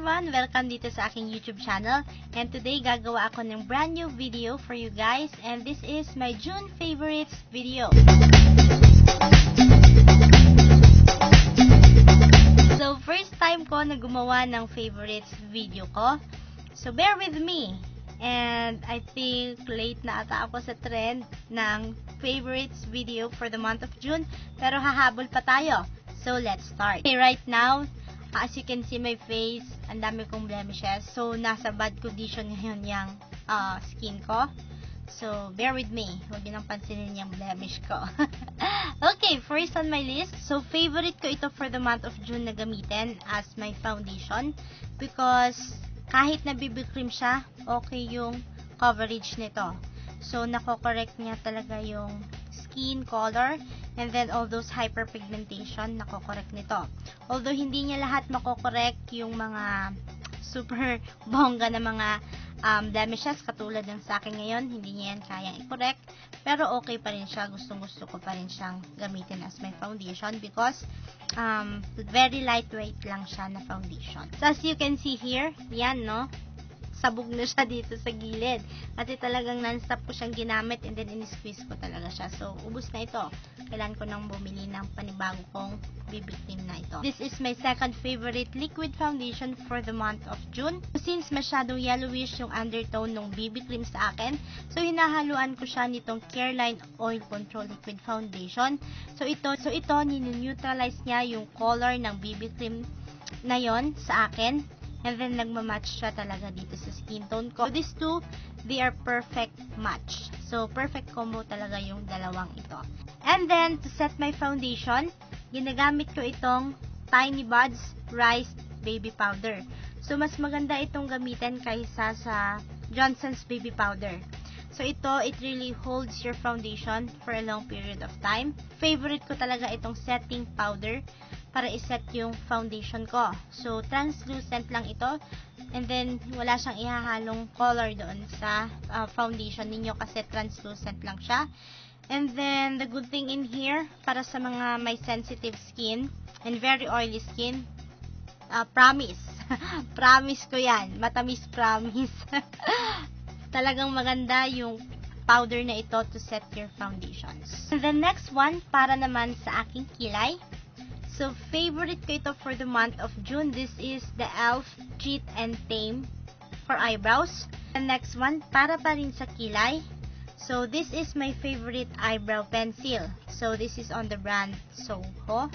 everyone! Welcome dito sa aking YouTube channel. And today, gagawa ako ng brand new video for you guys. And this is my June favorites video. So, first time ko na gumawa ng favorites video ko. So, bear with me. And I think late na ata ako sa trend ng favorites video for the month of June. Pero hahabol pa tayo. So, let's start. Okay, right now, as you can see my face, ang dami kong blemishes. So, nasa bad condition ngayon yung skin ko. So, bear with me. Huwag niyo nang pansinin yung blemish ko. Okay, first on my list. So, favorite ko ito for the month of June na gamitin as my foundation. Because, kahit na BB cream siya, okay yung coverage nito. So, nako-correct niya talaga yung skin color and then all those hyperpigmentation nako-correct nito. Although hindi niya lahat mako-correct yung mga super bongga na mga blemishes katulad ng sa akin ngayon, hindi niya yan kayang i-correct, pero okay pa rin siya. Gustong-gusto ko pa rin siyang gamitin as my foundation because very lightweight lang siya na foundation. So as you can see here, yan no, sabog na siya dito sa gilid. Kasi talagang non-stop ko siyang ginamit and then in-squeeze ko talaga siya. So, ubos na ito. Kailan ko nang bumili ng panibago kong BB cream na ito. This is my second favorite liquid foundation for the month of June. Since masyadong yellowish yung undertone ng BB cream sa akin, so hinahaluan ko siya nitong Careline Oil Control Liquid Foundation. So, ito nini-neutralize niya yung color ng BB cream na yon sa akin. And then, nagmamatch siya talaga dito sa skin tone ko. So, these two, they are perfect match. So, perfect combo talaga yung dalawang ito. And then, to set my foundation, ginagamit ko itong Tiny Buds Rice Baby Powder. So, mas maganda itong gamitin kaysa sa Johnson's Baby Powder. So, ito, it really holds your foundation for a long period of time. Favorite ko talaga itong setting powder para iset yung foundation ko. So, translucent lang ito. And then, wala siyang ihahalong color doon sa foundation ninyo kasi translucent lang siya. And then, the good thing in here, para sa mga may sensitive skin and very oily skin, promise. Promise ko yan. Matamis promise. Talagang maganda yung powder na ito to set your foundations. And the next one, para naman sa aking kilay. So, favorite ko ito for the month of June. This is the e.l.f. Treat and Tame for eyebrows. The next one, para pa rin sa kilay. So, this is my favorite eyebrow pencil. So, this is on the brand Soho.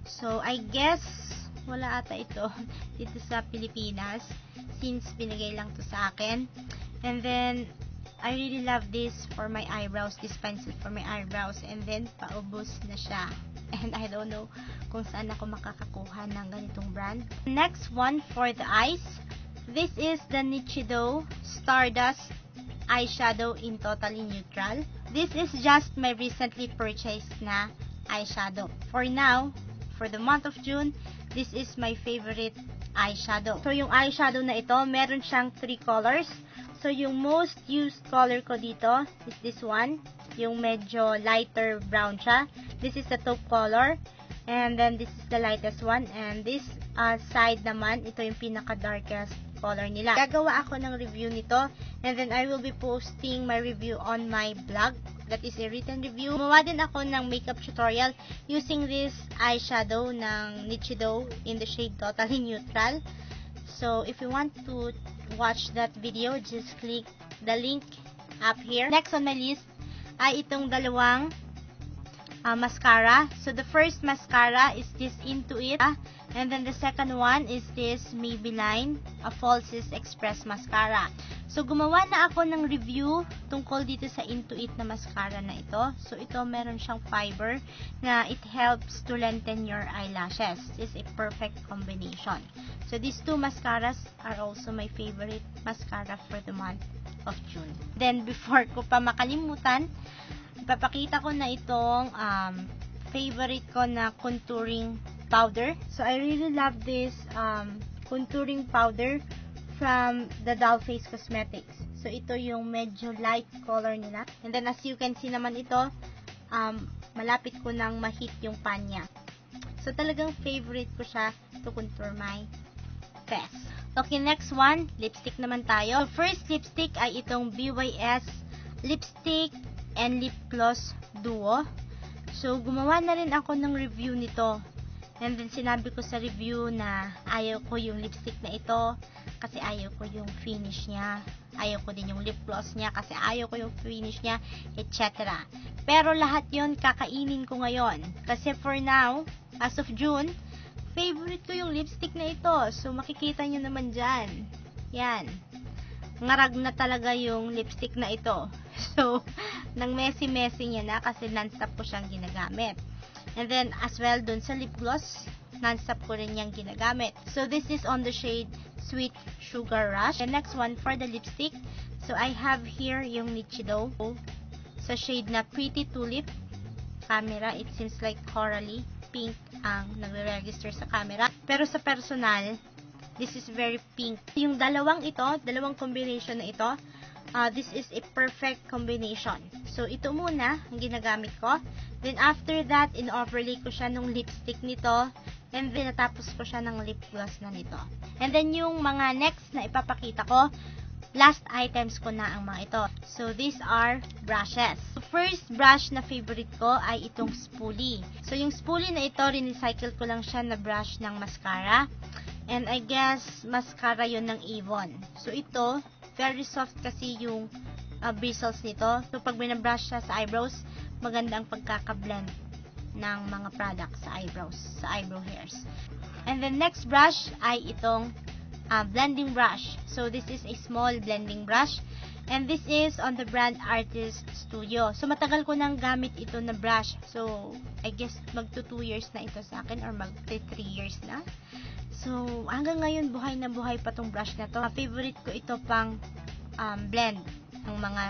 So, I guess, wala ata ito dito sa Pilipinas since binigay lang to sa akin. And then, I really love this for my eyebrows, this pencil for my eyebrows. And then, paubos na siya. And I don't know kung saan ako makakakuha ng ganitong brand. Next one for the eyes. This is the Nichido Stardust Eyeshadow in Totally Neutral. This is just my recently purchased na eyeshadow. For now, for the month of June, this is my favorite eyeshadow. So, yung eyeshadow na ito, meron siyang 3 colors. So, yung most used color ko dito is this one. Yung medyo lighter brown siya. This is the taupe color. And then, this is the lightest one. And this side naman, ito yung pinaka-darkest color nila. Gagawa ako ng review nito. And then, I will be posting my review on my blog. That is a written review. Gumawa din ako ng makeup tutorial using this eyeshadow ng Nichido in the shade Totally Neutral. So, if you want to watch that video, just click the link up here. Next on my list ay itong dalawang mascara. So, the first mascara is this Into It. And then, the second one is this Maybelline Falsies Express Mascara. So, gumawa na ako ng review tungkol dito sa Into It na mascara na ito. So, ito meron siyang fiber na it helps to lengthen your eyelashes. This is a perfect combination. So, these two mascaras are also my favorite mascara for the month of June. Then, before ko pa makalimutan, ipapakita ko na itong favorite ko na contouring powder. So, I really love this contouring powder from the Dollface Cosmetics. So, ito yung medyo light color nila. And then, as you can see naman ito, malapit ko nang ma-hit yung pan niya. So, talagang favorite ko siya to contour my Fest. Okay, next one, lipstick naman tayo. First lipstick ay itong BYS Lipstick and Lip Gloss Duo. So, gumawa na rin ako ng review nito. And then, sinabi ko sa review na ayaw ko yung lipstick na ito kasi ayaw ko yung finish niya. Ayaw ko din yung lip gloss niya kasi ayaw ko yung finish niya, etc. Pero lahat yon kakainin ko ngayon. Kasi for now, as of June, favorite ko yung lipstick na ito. So, makikita nyo naman dyan. Yan. Ngarag na talaga yung lipstick na ito. So, nang messy-messy niya na kasi non-stop ko siyang ginagamit. And then, as well, dun sa lip gloss, non-stop ko rin niyang ginagamit. So, this is on the shade Sweet Sugar Rush. The next one for the lipstick. So, I have here yung Nichido sa shade na Pretty Tulip. Camera, it seems like corally pink ang nagre-register sa camera. Pero sa personal, this is very pink. Yung dalawang combination na ito, this is a perfect combination. So, ito muna ang ginagamit ko. Then, after that, in-overlay ko siya nung lipstick nito. And then, natapos ko siya ng lip gloss na nito. And then, yung mga next na ipapakita ko, last items ko na ang mga ito. So, these are brushes. The first brush na favorite ko ay itong spoolie. So, yung spoolie na ito, recycle ko lang siya na brush ng mascara. And I guess, mascara yon ng Avon. So, ito, very soft kasi yung bristles nito. So, pag binabrush siya sa eyebrows, maganda ang pagkaka-blend ng mga products sa eyebrows, sa eyebrow hairs. And the next brush ay itong blending brush. So, this is a small blending brush. And this is on the brand Artist Studio. So, matagal ko nang gamit ito na brush. So, I guess magto 2 years na ito sa akin or magto 3 years na. So, hanggang ngayon, buhay na buhay pa tong brush na to. Favorite ko ito pang blend ng mga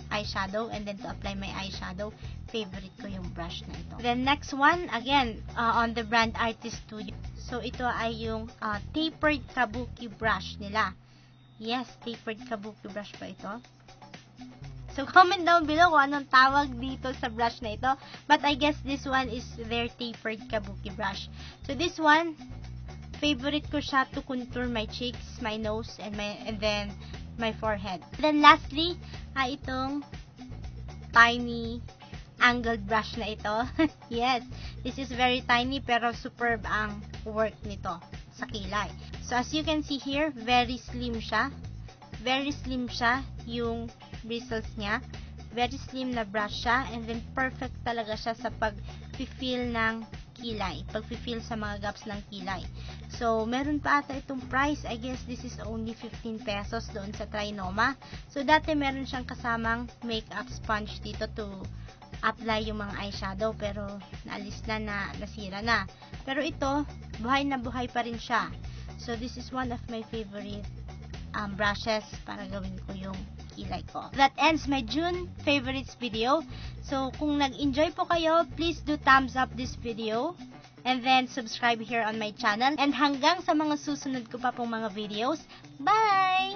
eyeshadow and then to apply my eyeshadow, favorite ko yung brush na ito. Then next one, again, on the brand Artist Studio. So, ito ay yung tapered kabuki brush nila. Yes, tapered kabuki brush pa ito. So, comment down below kung anong tawag dito sa brush na ito. But I guess this one is their tapered kabuki brush. So, this one, favorite ko siya to contour my cheeks, my nose, and then my forehead. Then lastly, ay itong tiny angled brush na ito. Yes, this is very tiny pero superb ang work nito sa kilay. So as you can see here, very slim siya. Very slim siya yung bristles niya. Very slim na brush siya and then perfect talaga siya sa pag-feel ng kilay. Pag-feel sa mga gaps ng kilay. So, meron pa ata itong price. I guess this is only 15 pesos doon sa Trinoma. So, dati meron siyang kasamang makeup sponge dito to apply yung mga eyeshadow. Pero, naalis na, nasira na. Pero ito, buhay na buhay pa rin siya. So, this is one of my favorite brushes para gawin ko yung kilay ko. That ends my June favorites video. So, kung nag-enjoy po kayo, please do thumbs up this video. And then, subscribe here on my channel. And hanggang sa mga susunod ko pa pong mga videos. Bye!